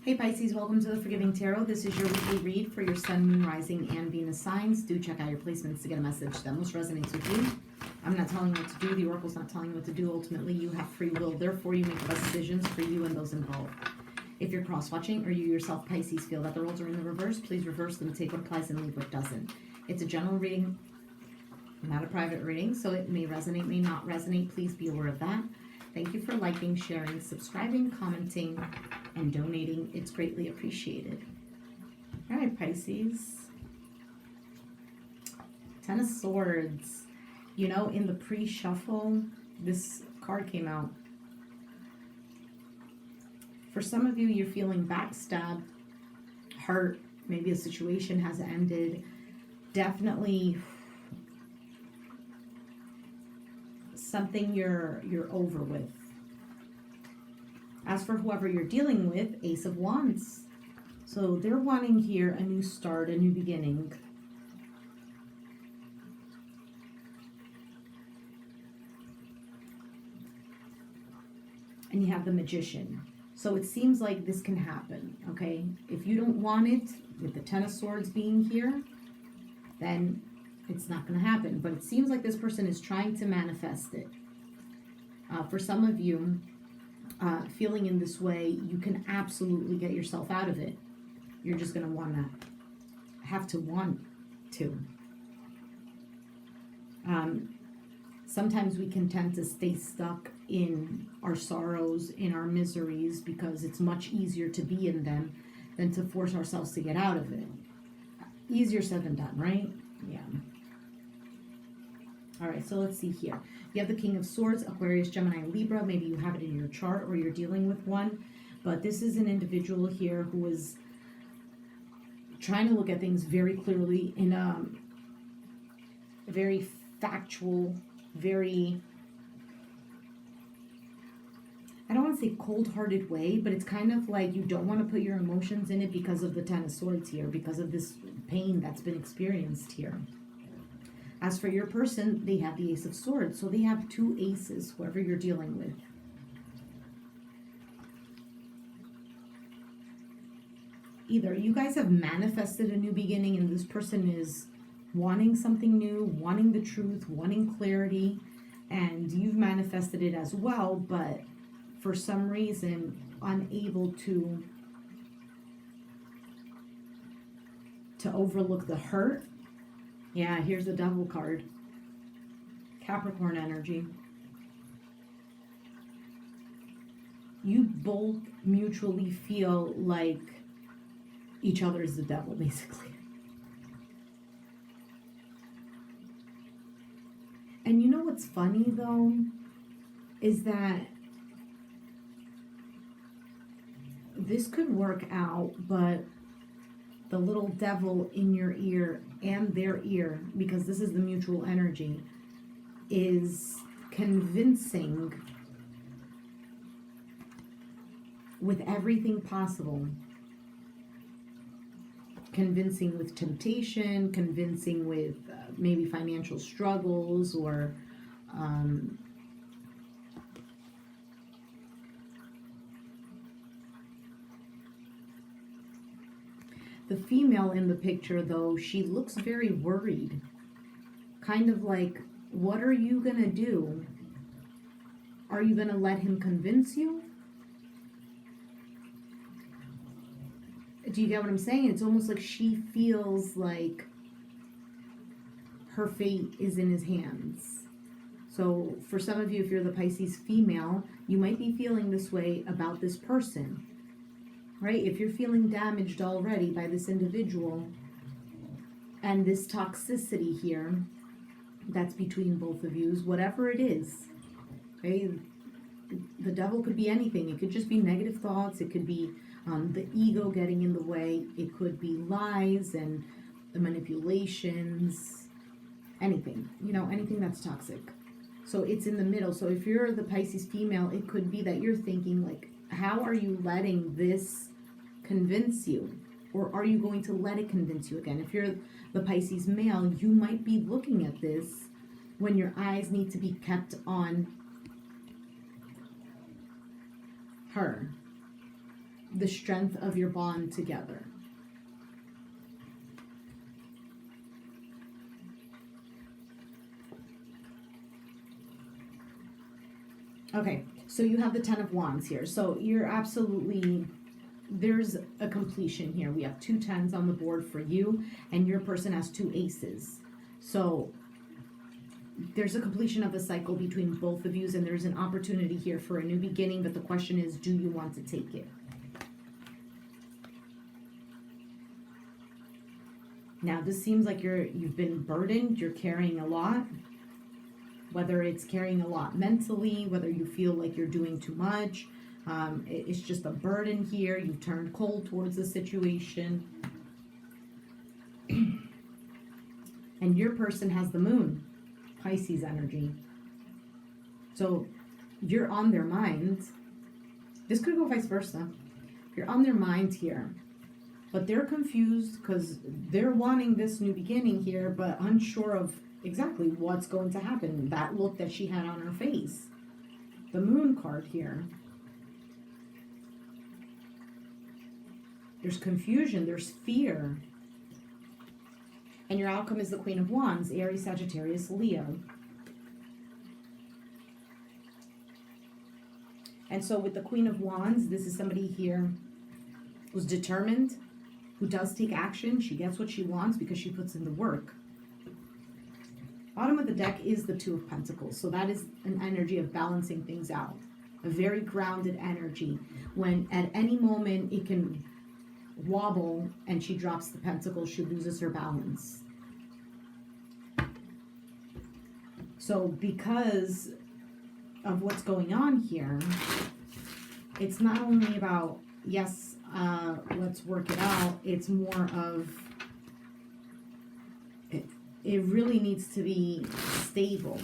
Hey Pisces, welcome to the Forgiving Tarot. This is your weekly read for your Sun, Moon, Rising, and Venus signs. Do check out your placements to get a message that most resonates with you. I'm not telling you what to do. The Oracle's not telling you what to do. Ultimately, you have free will. Therefore, you make the best decisions for you and those involved. If you're cross-watching or you yourself, Pisces, feel that the roles are in the reverse, please reverse them, take what applies and leave what doesn't. It's a general reading, not a private reading, so it may resonate, may not resonate. Please be aware of that. Thank you for liking, sharing, subscribing, commenting, and donating. It's greatly appreciated. All right, Pisces. Ten of Swords. You know, in the pre-shuffle, this card came out. For some of you, you're feeling backstabbed, hurt. Maybe a situation has ended. Definitely something you're over with. As for whoever you're dealing with, Ace of Wands. So they're wanting here a new start, a new beginning. And you have the Magician. So it seems like this can happen, okay? If you don't want it, with the Ten of Swords being here, then it's not going to happen. But it seems like this person is trying to manifest it. For some of you, feeling in this way, you can absolutely get yourself out of it. You're just going to want to. Sometimes we can tend to stay stuck in our sorrows, in our miseries, because it's much easier to be in them than to force ourselves to get out of it. Easier said than done, right? Yeah. All right, so let's see here. You have the King of Swords, Aquarius, Gemini, Libra. Maybe you have it in your chart or you're dealing with one. But this is an individual here who is trying to look at things very clearly in a very factual, very, I don't want to say cold-hearted way, but it's kind of like you don't want to put your emotions in it because of the Ten of Swords here, because of this pain that's been experienced here. As for your person, they have the Ace of Swords. So they have two aces, whoever you're dealing with. Either you guys have manifested a new beginning and this person is wanting something new, wanting the truth, wanting clarity, and you've manifested it as well, but for some reason unable to overlook the hurt. Yeah, here's the Devil card. Capricorn energy. You both mutually feel like each other is the devil, basically. And you know what's funny, though, is that this could work out, but the little devil in your ear and their ear, because this is the mutual energy, is convincing with everything possible. Convincing with temptation, convincing with maybe financial struggles or the female in the picture, though, she looks very worried. Kind of like, what are you going to do? Are you going to let him convince you? Do you get what I'm saying? It's almost like she feels like her fate is in his hands. So for some of you, if you're the Pisces female, you might be feeling this way about this person. Right? If you're feeling damaged already by this individual and this toxicity here that's between both of you, whatever it is, okay? The devil could be anything. It could just be negative thoughts. It could be the ego getting in the way. It could be lies and the manipulations, anything, you know, anything that's toxic. So it's in the middle. So if you're the Pisces female, it could be that you're thinking like, how are you letting this convince you? Or are you going to let it convince you again? If you're the Pisces male, you might be looking at this when your eyes need to be kept on her. the strength of your bond together. Okay, so you have the Ten of Wands here. So you're absolutely, there's a completion here. We have 2 tens on the board for you, and your person has 2 aces. So there's a completion of a cycle between both of you, and there's an opportunity here for a new beginning, but the question is, do you want to take it? Now, this seems like you've been burdened, you're carrying a lot, whether it's carrying a lot mentally, whether you feel like you're doing too much. It's just a burden here. You've turned cold towards the situation. And your person has the moon, Pisces energy. So you're on their mind. This could go vice versa. You're on their mind here. But they're confused because they're wanting this new beginning here, but unsure of exactly what's going to happen. That look that she had on her face. The moon card here. There's confusion, there's fear. And your outcome is the Queen of Wands, Aries, Sagittarius, Leo. And so with the Queen of Wands, this is somebody here who's determined, who does take action. She gets what she wants because she puts in the work. Bottom of the deck is the Two of Pentacles. So that is an energy of balancing things out. A very grounded energy. When at any moment it can wobble and she drops the pentacle, she loses her balance. So because of what's going on here, it's not only about, yes, let's work it out. It's more of, it really needs to be stable,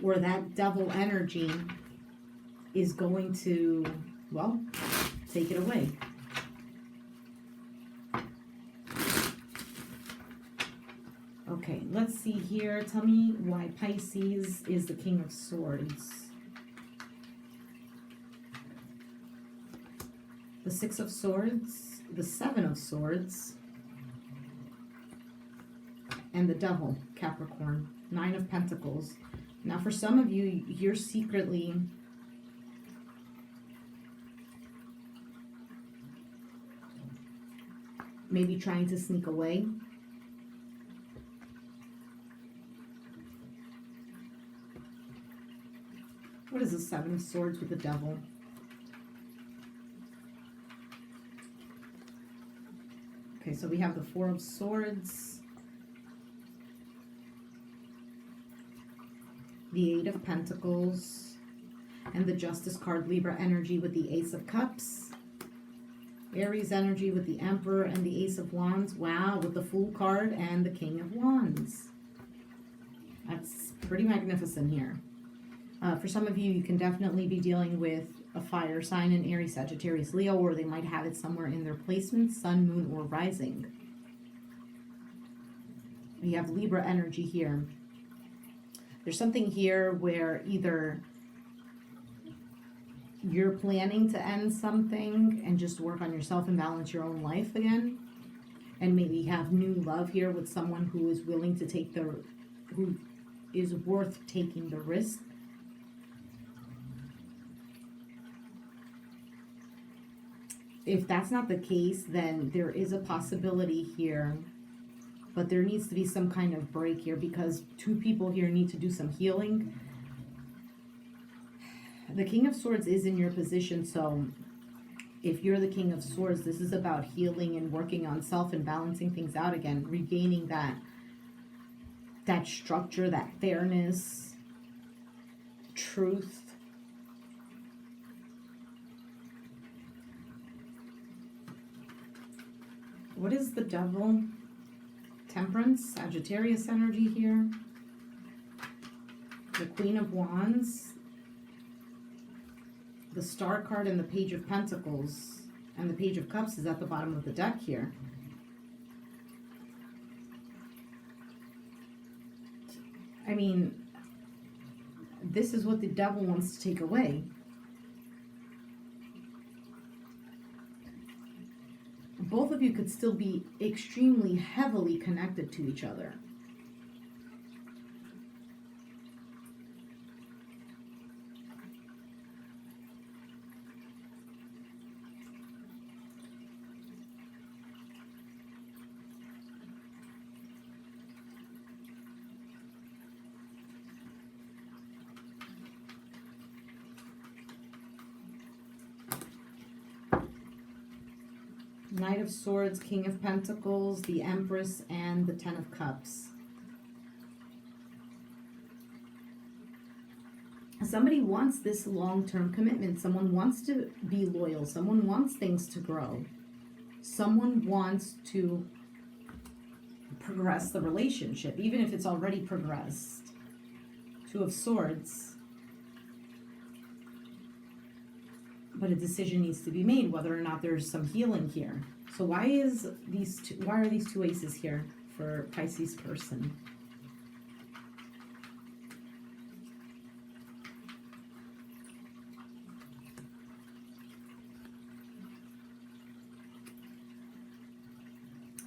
or that devil energy is going to, well, take it away. Okay, let's see here. Tell me why Pisces is the King of Swords. The Six of Swords, the Seven of Swords, and the Devil, Capricorn. Nine of Pentacles. Now for some of you, you're secretly maybe trying to sneak away. What is the Seven of Swords with the Devil? Okay, so we have the Four of Swords, the Eight of Pentacles, and the Justice card, Libra energy with the Ace of Cups, Aries energy with the Emperor and the Ace of Wands. Wow, with the Fool card and the King of Wands. That's pretty magnificent here. For some of you, you can definitely be dealing with a fire sign in Aries, Sagittarius, Leo, or they might have it somewhere in their placement, Sun, Moon, or Rising. You have Libra energy here. There's something here where either you're planning to end something and just work on yourself and balance your own life again, and maybe have new love here with someone who is willing to take who is worth taking the risk. If that's not the case, then there is a possibility here, but there needs to be some kind of break here because two people here need to do some healing. The King of Swords is in your position, so if you're the King of Swords, this is about healing and working on self and balancing things out again, regaining that structure, that fairness, truth. What is the Devil? Temperance, Sagittarius energy here. The Queen of Wands. The Star card and the Page of Pentacles. And the Page of Cups is at the bottom of the deck here. I mean, this is what the Devil wants to take away. both of you could still be extremely heavily connected to each other. Knight of Swords, King of Pentacles, the Empress, and the Ten of Cups. Somebody wants this long-term commitment. Someone wants to be loyal. Someone wants things to grow. Someone wants to progress the relationship, even if it's already progressed. Two of Swords. But a decision needs to be made whether or not there's some healing here. So why are these two aces here for Pisces person?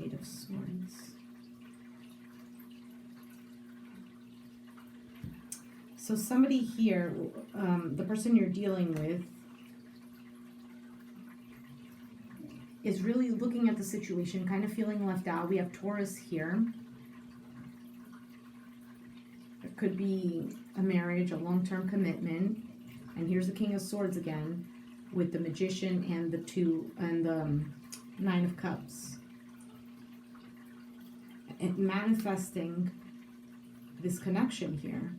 Eight of Swords. So somebody here, the person you're dealing with, is really looking at the situation, kind of feeling left out. We have Taurus here. It could be a marriage, a long-term commitment. And here's the King of Swords again, with the Magician and the Nine of Cups. And manifesting this connection here.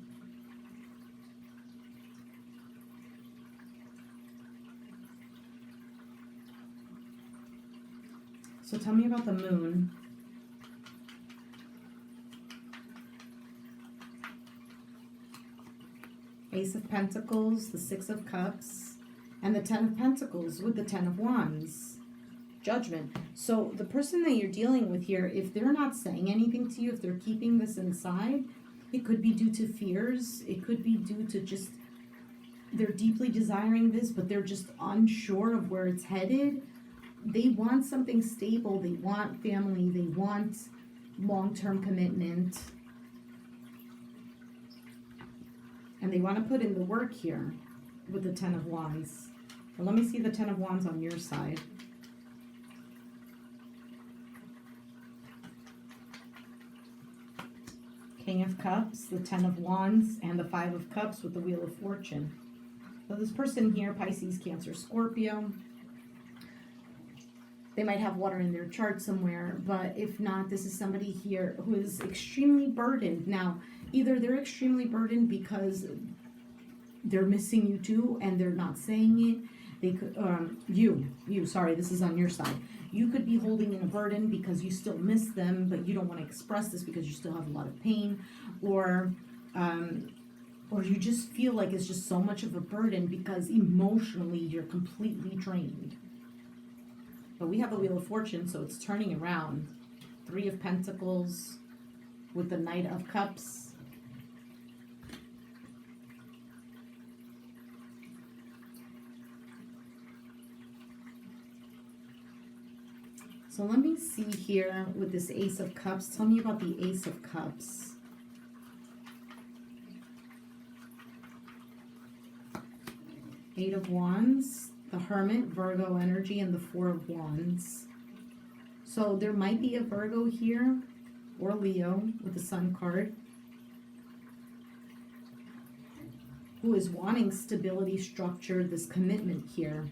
So tell me about the Moon. Ace of Pentacles, the Six of Cups, and the Ten of Pentacles with the Ten of Wands. Judgment. So the person that you're dealing with here, if they're not saying anything to you, if they're keeping this inside, it could be due to fears. It could be due to just they're deeply desiring this, but they're just unsure of where it's headed. They want something stable. They want family. They want long-term commitment. And they want to put in the work here with the Ten of Wands. Well, let me see the Ten of Wands on your side. King of Cups, the Ten of Wands, and the Five of Cups with the Wheel of Fortune. So this person here, Pisces, Cancer, Scorpio, they might have water in their chart somewhere, but if not, this is somebody here who is extremely burdened. Now, either they're extremely burdened because they're missing you too and they're not saying it. They could, sorry, this is on your side. You could be holding in a burden because you still miss them, but you don't want to express this because you still have a lot of pain, or you just feel like it's just so much of a burden because emotionally you're completely drained. But we have the Wheel of Fortune, so it's turning around. Three of Pentacles with the Knight of Cups. So let me see here with this Ace of Cups. Tell me about the Ace of Cups. Eight of Wands, the Hermit, Virgo energy, and the Four of Wands. So there might be a Virgo here, or Leo with the Sun card, who is wanting stability, structure, this commitment here.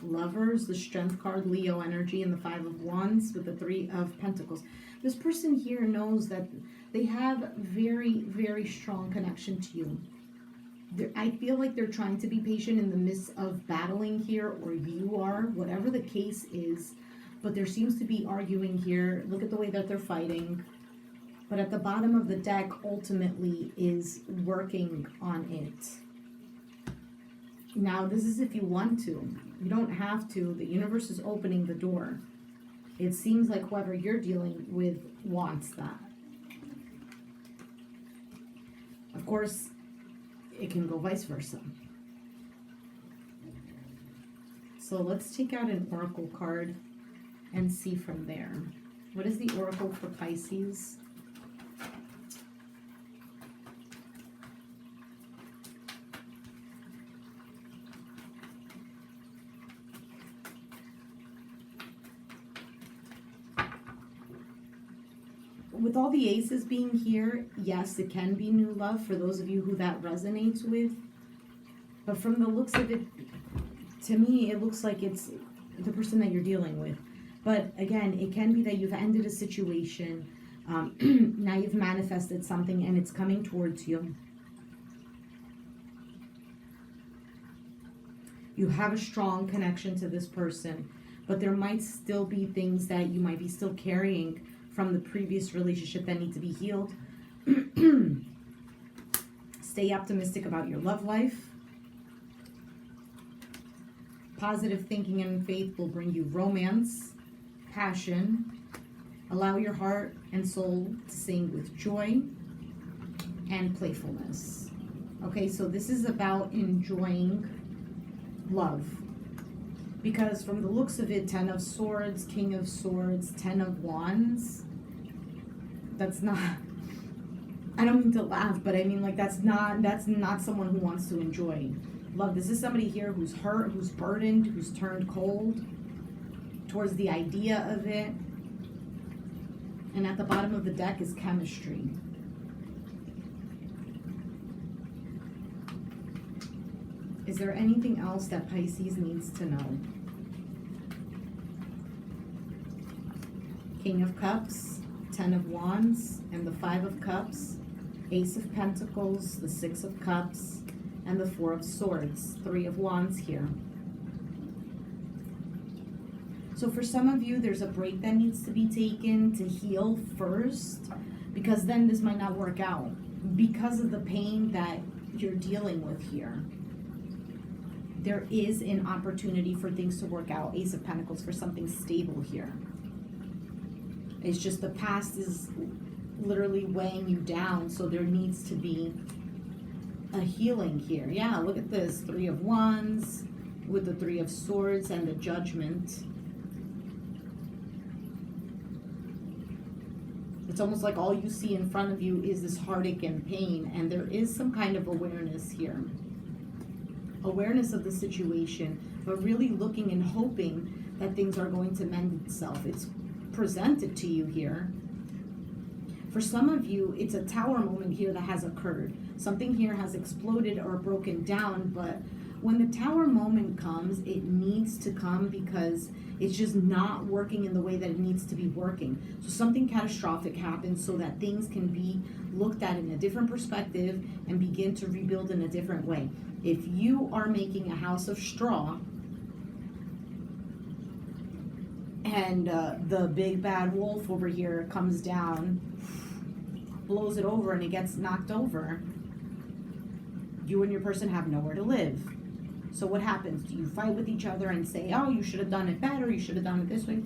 Lovers, the Strength card, Leo energy, and the Five of Wands with the Three of Pentacles. This person here knows that they have very, very strong connection to you. I feel like they're trying to be patient in the midst of battling here, or you are, whatever the case is. But there seems to be arguing here. Look at the way that they're fighting. But at the bottom of the deck, ultimately, is working on it. Now, this is if you want to. You don't have to. The universe is opening the door. It seems like whoever you're dealing with wants that. Of course, it can go vice versa. So let's take out an oracle card and see from there. What is the oracle for Pisces? With all the aces being here, yes, it can be new love for those of you who that resonates with. But from the looks of it, to me, it looks like it's the person that you're dealing with. But again, it can be that you've ended a situation. Now you've manifested something and it's coming towards you. You have a strong connection to this person, but there might still be things that you might be still carrying from the previous relationship that need to be healed. Stay optimistic about your love life. Positive thinking and faith will bring you romance, passion. Allow your heart and soul to sing with joy and playfulness. Okay, so this is about enjoying love. Because from the looks of it, 10 of Swords, King of Swords, 10 of Wands, that's not, I don't mean to laugh, but I mean like that's not someone who wants to enjoy love. This is somebody here who's hurt, who's burdened, who's turned cold towards the idea of it. And at the bottom of the deck is chemistry. Is there anything else that Pisces needs to know? King of Cups, 10 of Wands, and the 5 of Cups, Ace of Pentacles, the 6 of Cups, and the 4 of Swords, 3 of Wands here. So for some of you, there's a break that needs to be taken to heal first, because then this might not work out because of the pain that you're dealing with here. There is an opportunity for things to work out. Ace of Pentacles for something stable here. It's just the past is literally weighing you down, so there needs to be a healing here. Yeah, look at this. 3 of Wands with the 3 of Swords and the Judgment. It's almost like all you see in front of you is this heartache and pain, and there is some kind of awareness here. Awareness of the situation, but really looking and hoping that things are going to mend itself. It's presented to you here. For some of you, it's a tower moment here that has occurred. Something here has exploded or broken down, but when the tower moment comes, it needs to come because it's just not working in the way that it needs to be working. So something catastrophic happens so that things can be looked at in a different perspective and begin to rebuild in a different way. If you are making a house of straw and the big bad wolf over here comes down, blows it over, and it gets knocked over, you and your person have nowhere to live. So what happens? Do you fight with each other and say, oh, you should have done it better, you should have done it this way?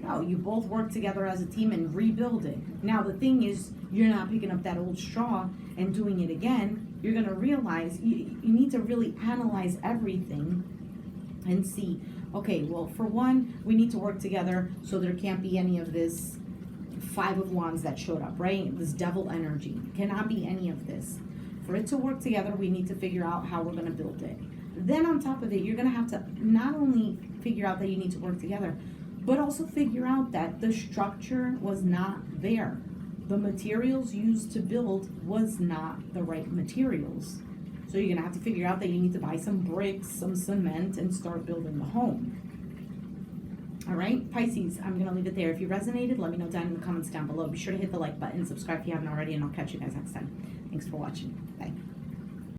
No, you both work together as a team and rebuild it. Now the thing is, you're not picking up that old straw and doing it again. You're going to realize you need to really analyze everything and see, okay, well, for one, we need to work together so there can't be any of this 5 of Wands that showed up, right? This devil energy. Cannot be any of this. For it to work together, we need to figure out how we're going to build it. Then on top of it, you're going to have to not only figure out that you need to work together, but also figure out that the structure was not there. The materials used to build was not the right materials. So you're going to have to figure out that you need to buy some bricks, some cement, and start building the home. All right, Pisces, I'm going to leave it there. If you resonated, let me know down in the comments down below. Be sure to hit the like button, subscribe if you haven't already, and I'll catch you guys next time. Thanks for watching. Bye.